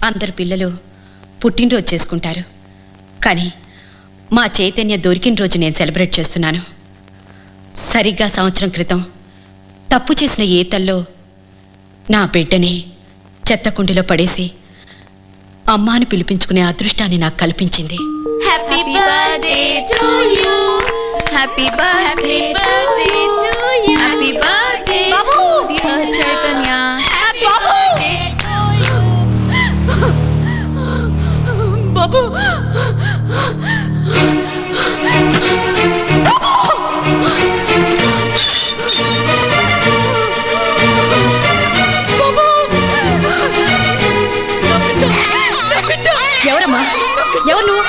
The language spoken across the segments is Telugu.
అందరు పిల్లలు పుట్టినరోజు చేసుకుంటారు, కానీ మా చైతన్య దొరికిన రోజు నేను సెలబ్రేట్ చేస్తున్నాను. సరిగ్గా సంవత్సరం క్రితం తప్పు చేసిన ఈతల్లో నా బిడ్డని చెత్తకుండిలో పడేసి అమ్మాని పిలిపించుకునే అదృష్టాన్ని నాకు కల్పించింది. Happy birthday to you, happy birthday to you, happy birthday బాబు dear Chaitanya, happy birthday to you బాబు. ఎవరమ్మా? ఎవరు నువ్వు?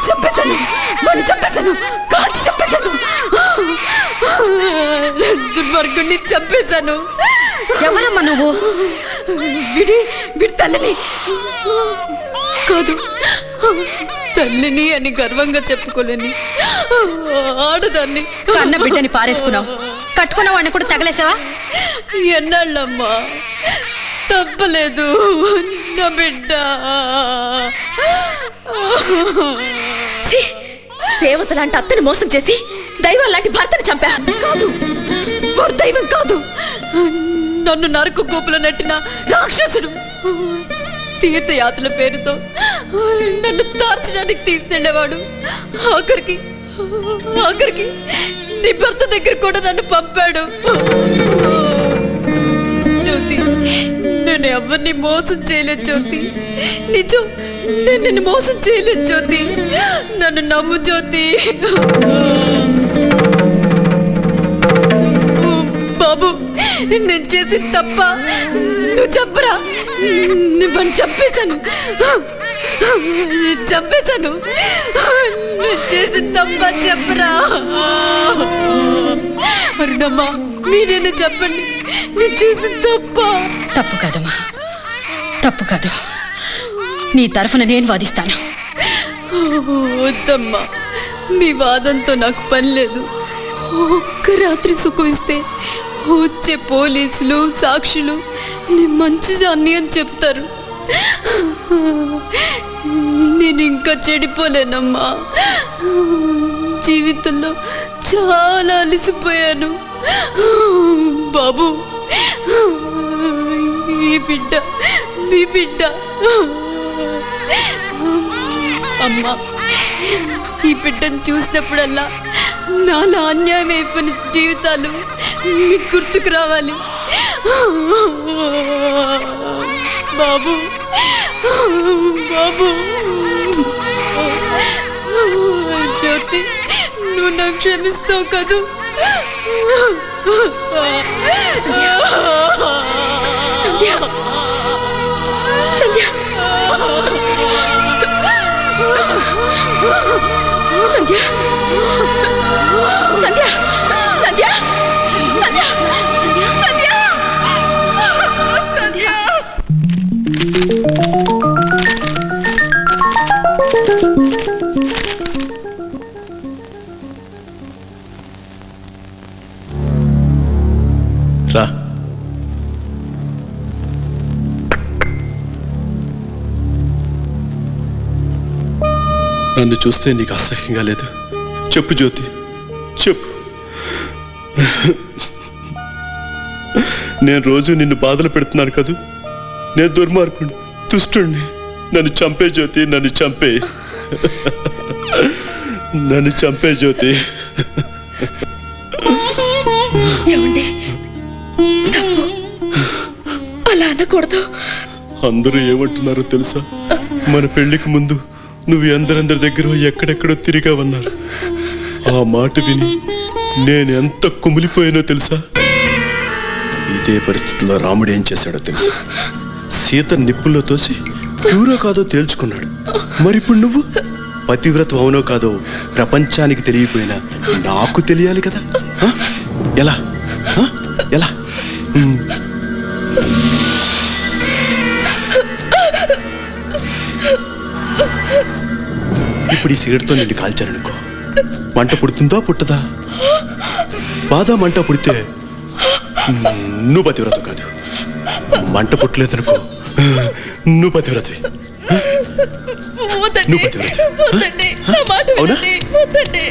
చంపేశాను, వాడిని చంపేశాను, కాల్చి చంపేశాను, దుర్మార్గుడిని చంపేశాను. ఎవరమ్మా నువ్వు? వీడి తల్లిని కాదు, తల్లిని అని గర్వంగా చెప్పుకోలేని ఆడదాన్ని. కన్న బిడ్డని పారేసుకున్నావు, కట్టుకున్న వాడిని కూడా తగలేసావా? ఎన్నాళ్ళమ్మా, తప్పలేదు నా బిడ్డ. దేవత లాంటి అత్తని మోసం చేసి దైవం లాంటి భర్తను చంపా. కాదు, వాడు దైవం కాదు, నన్ను నరకు కూపులో నెట్టిన రాక్షసుడు. తీర్థయాత్రల పేరుతో నన్ను తార్చడానికి తీసుకెళ్ళేవాడు. ఆఖరికి నీ భర్త దగ్గర కూడా నన్ను పంపాడు. జ్యోతి, నేను ఎవరిని మోసం చేయలేదు జ్యోతి, నిజం, నేను నిన్ను మోసం చేయలేదు జ్యోతి, నన్ను నమ్ము జ్యోతి. బాబు, నేను చేసి తప్ప, నువ్వు చెప్పరా, నువ్వు చంపేశాను, నేను చేసి తప్ప చెప్పరా. అరుణమ్మా, మీరేనా చెప్పండి, నేను చేసి తప్ప. తప్పు కాదమ్మా, తప్పు కాదు. నీ తరఫున నేను వాదిస్తాను. వద్దమ్మా, మీ వాదంతో నాకు పని లేదు. ఒక్క రాత్రి సుఖమిస్తే వచ్చే పోలీసులు, సాక్షులు నీ మంచి జాన్ని అని చెప్తారు. నేను ఇంకా చెడిపోలేనమ్మా. జీవితంలో చాలా అలసిపోయాను బాబు. మీ బిడ్డ అమ్మా, ఈ బిడ్డను చూసినప్పుడల్లా నాలో అన్యాయం అయిపోయిన జీవితాలు మీకు గుర్తుకు రావాలి బాబు. జ్యోతి, నువ్వు నాకు క్షమిస్తావు కదూ? సంధ్య, సంధ్య, సంధ్య, సంధ్య, సంధ్య, సంధ్య, సంధ్య, సంధ్య. రా. నన్ను చూస్తే నీకు అసహ్యంగా లేదు? చెప్పు జ్యోతి, చెప్పు. నేను రోజు నిన్ను బాధలు పెడుతున్నాను కదూ? నేను దుర్మార్గుడిని, దుష్టుణ్ణి. నన్ను చంపే జ్యోతి, నన్ను చంపే, నన్ను చంపే జ్యోతి. ఏమండి, తప్పు, అలా అనకూడదు. అందరూ ఏమంటున్నారో తెలుసా? మన పెళ్లికి ముందు నువ్వు అందరందరి దగ్గర ఎక్కడెక్కడో తిరిగావన్నారు. ఆ మాట విని నేను ఎంత కుమిలిపోయానో తెలుసా? ఇదే పరిస్థితుల్లో రాముడు ఏం చేశాడో తెలుసా? సీత నిప్పుల్లో తోసి క్యూరో కాదో తేల్చుకున్నాడు. మరిప్పుడు నువ్వు పతివ్రత అవునో కాదో ప్రపంచానికి తెలియపోయినా నాకు తెలియాలి కదా? ఎలా ఎలా? ఇప్పుడు ఈ సిగరెట్తో నిన్ను కాల్చారనుకో, మంట పుడుతుందా పుట్టదా? బాధ మంట పుడితే నువ్వు పతివ్రత కాదు. మంట పుట్టలేదనుకో, నువ్వు పతివ్రతవి. వద్దండి, నువ్వు పతివ్రతవి. వద్దండి, నా మాట అవునా? వినండి, వద్దండి.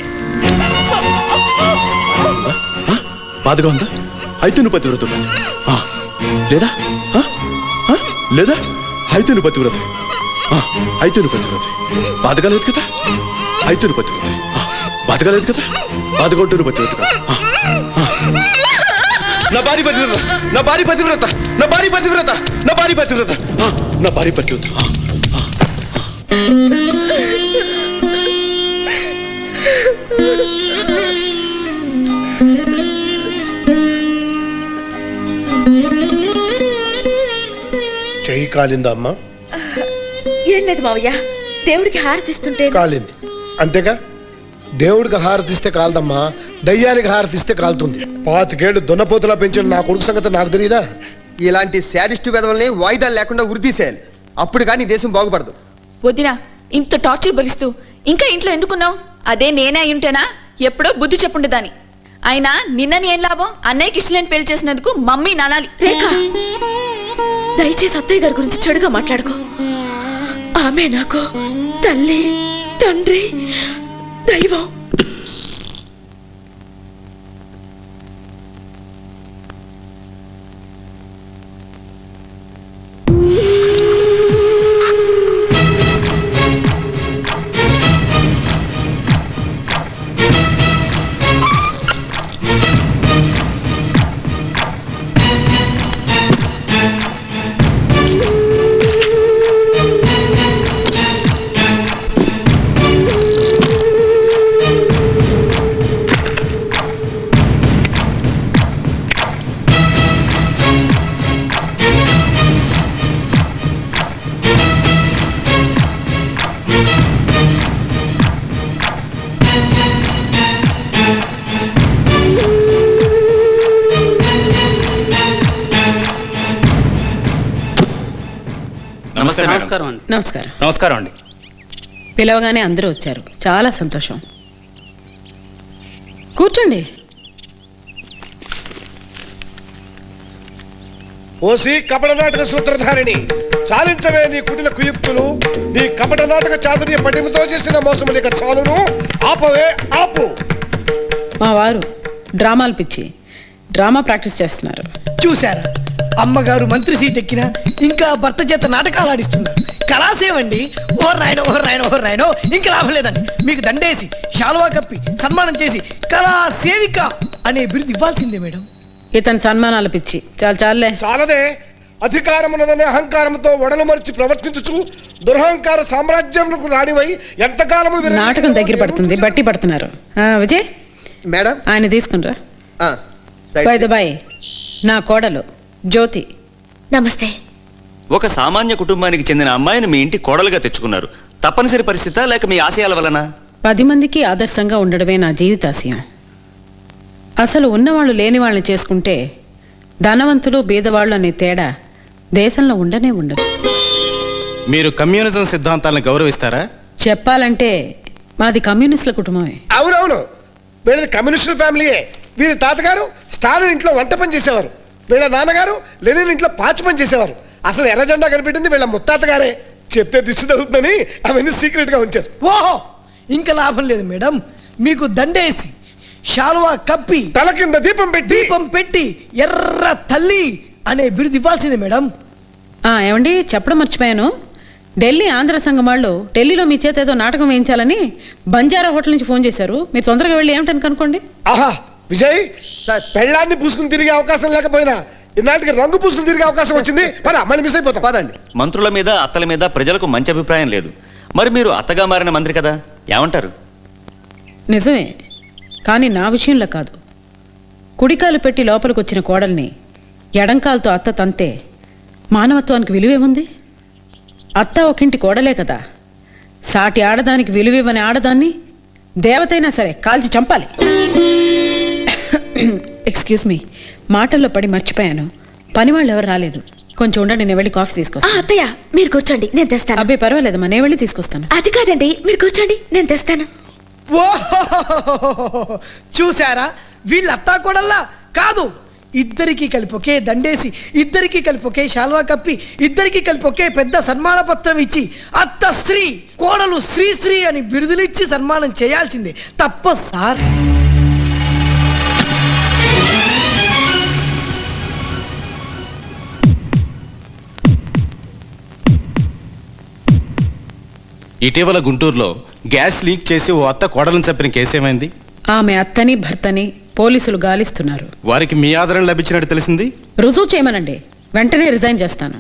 బాధగా ఉందా? అయితే నువ్వు పతివ్రతవి. లేదా లేదా అయితే నువ్వు పతివ్రతవి. అయితే నువ్వు పతివ్రతవి. బాధగా లేదు కదా? అయితే నువ్వు పతివ్రతవి. బాధగా లేదు కదా? బాధగా ఉంటే నువ్వు పతివ్రత. నా భార్య పతివ్రత, నా భార్య పతివ్రత, నా భార్య పతివ్రత, నా భార్య పతివ్రత, నా భార్య పతివ్రత. చెయ్యి కాలిందా అమ్మా? ఏం లేదు మావయ్య, దేవుడికి హారతిస్తుంటే కాలింది అంతేగా. దేవుడికి హారతిస్తే కాలదమ్మా, దయ్యానికి హారతిస్తే కాలుతుంది. 25 ఏళ్ళు దున్నపోతులా పెంచిన నా కొడుకు సంగతి నాకు తెలియదా? ఇలాంటి శాడిస్టు వెధవల్ని వాయిదాలు లేకుండా ఉరితీసేయాలి. అప్పుడు కానీ దేశం బాగుపడదు. వదినా, ఇంత టార్చర్ భరిస్తూ ఇంకా ఇంట్లో ఎందుకున్నావు? అదే నేనే అయ్యుంటేనా ఎప్పుడో బుద్ధి చెప్పుండేదాన్ని. అయినా నిన్నని ఏం లాభం? అన్నయ్యకి ఇష్టలేని పెళ్లి చేసినందుకు మమ్మీ నానాలి. రేఖ, దయచేసి అత్తయ్య గారి గురించి చెడుగా మాట్లాడుకో. ఆమె నాకు తల్లి, తండ్రి, దైవం. నమస్తే మేడం. నమస్కారం అండి. నమస్కారం. నమస్కారం అండి. పిలవగానే అందరూ వచ్చారు, చాలా సంతోషం. కూర్చోండి. ఓసి కపట నాటక సూత్రధారిణి, చాలించవే నీ కుటిల కుయుక్తులు. నీ కపట నాటక చాతుర్య పటిమతో చేసిన మోసములు ఇక చాలును. ఆపవే, ఆపు. మా వారు డ్రామాలు పిచ్చి, డ్రామా ప్రాక్టీస్ చేస్తున్నారు. చూశారా, అమ్మగారు మంత్రి సీట్ ఎక్కినా ఇంకా భర్త చేత నాటకాలు ఆడిస్తున్నారు. కళాసేవండి. ఓ రాయనో ఓ రాయనో ఓ రాయనో ఇంకా లాభం లేదండి. మీకు దండేసి శాలువా కప్పి సన్మానం చేసి కళా సేవిక అనే బిరుదు ఇవ్వాల్సిందే మేడం. ఇతని సన్మానాలు పిచ్చి. చాలే. చాలదే. అధికారమునదనే అహంకారంతో వడలు మరిచి ప్రవర్తించుచు దురహంకార సామ్రాజ్యములకు రాణివై ఎంతకాలము నాటకం దగ్గర పడుతుంది, బట్టి పడుతున్నారు. విజయ్, మేడం ఆయన తీసుకుంటారా? సైడ్ బై ద బై, నా కోడలు జ్యోతి. నమస్తే. ఒక సామాన్య కుటుంబానికి చెందిన అమ్మాయిని మీ ఇంటి కోడలుగా తెచ్చుకున్నారు. తప్పనిసరి పరిస్థితా లేక మీ ఆశయాల వలన? 10 మందికి ఆదర్శంగా ఉండడమే నా జీవితాశయం. అసలు ఉన్నవాళ్ళు లేని వాళ్ళని చేసుకుంటే ధనవంతులు బీదవాళ్ళు అనే తేడా దేశంలో ఉండనే ఉండదు. మీరు కమ్యూనిజం సిద్ధాంతాలను గౌరవిస్తారా? చెప్పాలంటే మాది కమ్యూనిస్టుల కుటుంబమే. అవునవును, వీళ్ళది కమ్యూనిస్టుల ఫ్యామిలీయే. వీరి తాతగారు స్టాలిన్ ఇంట్లో వంట పని చేసేవారు. వీళ్ళ నాన్నగారు లెనిన్ ఇంట్లో పాచి పని చేసేవారు. అసలు ఎర్ర జెండా కనిపెట్టింది వీళ్ళ ముత్తాతగారే. చెప్తే దిష్టి తగ్గుతుందని అవన్నీ సీక్రెట్ గా ఉంచారు. ఓహో, ఇంకా లాభం లేదు మేడం. మీకు దండేసి శాలువా కప్పి తల కింద దీపం పెట్టి ఎర్ర తల్లి అనే బిరుదు ఇవ్వాల్సిందే మేడం. ఏమండి, చెప్పడం మర్చిపోయాను. ఢిల్లీ ఆంధ్ర సంఘం వాళ్ళు ఢిల్లీలో మీ చేత ఏదో నాటకం వేయించాలని బంజారా హోటల్ నుంచి ఫోన్ చేశారు. మీరు తొందరగా వెళ్ళి ఏమిటని కనుక్కోండి. ఆహా విజయ్, సార్. పెళ్ళాన్ని పూసుకుని తిరిగే అవకాశం లేకపోయినా ఇన్నాటికి రంగు పూసుకుని తిరిగే అవకాశం వచ్చింది. మళ్ళీ మిస్ అయిపోతాం. పదండి. మంత్రుల మీద అత్తల మీద ప్రజలకు మంచి అభిప్రాయం లేదు. మరి మీరు అత్తగా మారిన మంత్రి కదా, ఏమంటారు? నిజమే, కానీ నా విషయంలో కాదు. కుడికాలు పెట్టి లోపలికి వచ్చిన కోడల్ని ఎడంకాలతో అత్త తంతే మానవత్వానికి విలువేముంది? అత్త ఒకింటి కోడలే కదా. సాటి ఆడదానికి విలువివ్వని ఆడదాన్ని దేవతైనా సరే కాల్చి చంపాలి. ఎక్స్క్యూజ్ మీ, మాటల్లో పడి మర్చిపోయాను. పని వాళ్ళు ఎవరు రాలేదు. కొంచెం ఉండండి, నేను వెళ్ళి కాఫీ తీసుకొస్తాను. అత్తయ్య, మీరు కూర్చోండి, నేను తెస్తాను. అబ్బాయి పర్వాలేదమ్మా, నేను వెళ్ళి తీసుకొస్తాను. అది కాదండి, మీరు కూర్చోండి, నేను తెస్తాను. ఓహో, చూశారా, వీళ్ళ అత్తా కోడల్లా కాదు, ఇద్దరికి కలిపి ఒకే దండేసి, ఇద్దరికి కలిపి ఒకే శాల్వా కప్పి, ఇద్దరికి కలిపి ఒకే పెద్ద సన్మాన పత్రం ఇచ్చి అత్త శ్రీ కోడలు శ్రీశ్రీ అని బిరుదులిచ్చి సన్మానం చేయాల్సిందే, తప్ప సార్. ఇటీవల గుంటూరులో గ్యాస్ లీక్ చేసి ఓ అత్త కోడలను చంపిన కేసేమైంది? ఆమె అత్తని భర్తని పోలీసులు గాలిస్తున్నారు. వారికి మీ ఆదరణ లభించినట్టు తెలిసింది. రుజువు చేయమనండి, వెంటనే రిజైన్ చేస్తాను.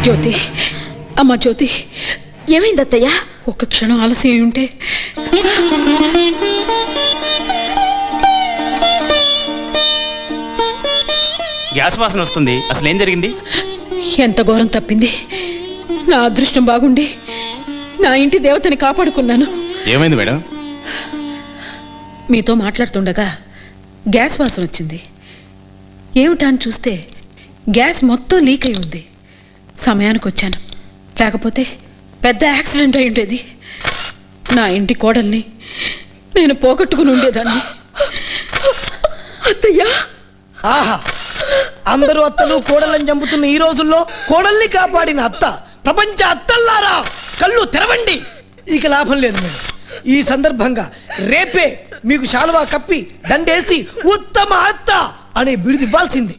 జ్యోతి, అమ్మ జ్యోతి, ఏమైంది అత్తయ్య? ఒక్క క్షణం ఆలస్యం అయి ఉంటే. గ్యాస్ వాసన వస్తుంది, అసలు ఏం జరిగింది? ఎంత ఘోరం తప్పింది. నా అదృష్టం బాగుండి నా ఇంటి దేవతని కాపాడుకున్నాను. ఏమైంది మేడం? మీతో మాట్లాడుతుండగా గ్యాస్ వాసన వచ్చింది. ఏమిటా అని చూస్తే గ్యాస్ మొత్తం లీక్ అయి ఉంది. సమయానికి వచ్చాను, లేకపోతే పెద్ద యాక్సిడెంట్ అయి ఉండేది. నా ఇంటి కోడల్ని నేను పోగొట్టుకుని ఉండేదాన్ని. అత్తయ్య, ఆహా, అందరూ అత్తలు కోడళ్ళని చంపుతున్న ఈ రోజుల్లో కోడల్ని కాపాడిన అత్త, ప్రపంచ అత్తల్లారా కళ్ళు తెరవండి. ఇక లాభం లేదు మేడం. ఈ సందర్భంగా రేపే మీకు శాలువా కప్పి దండేసి ఉత్తమ అత్త అనే బిరుదు ఇవ్వాల్సింది.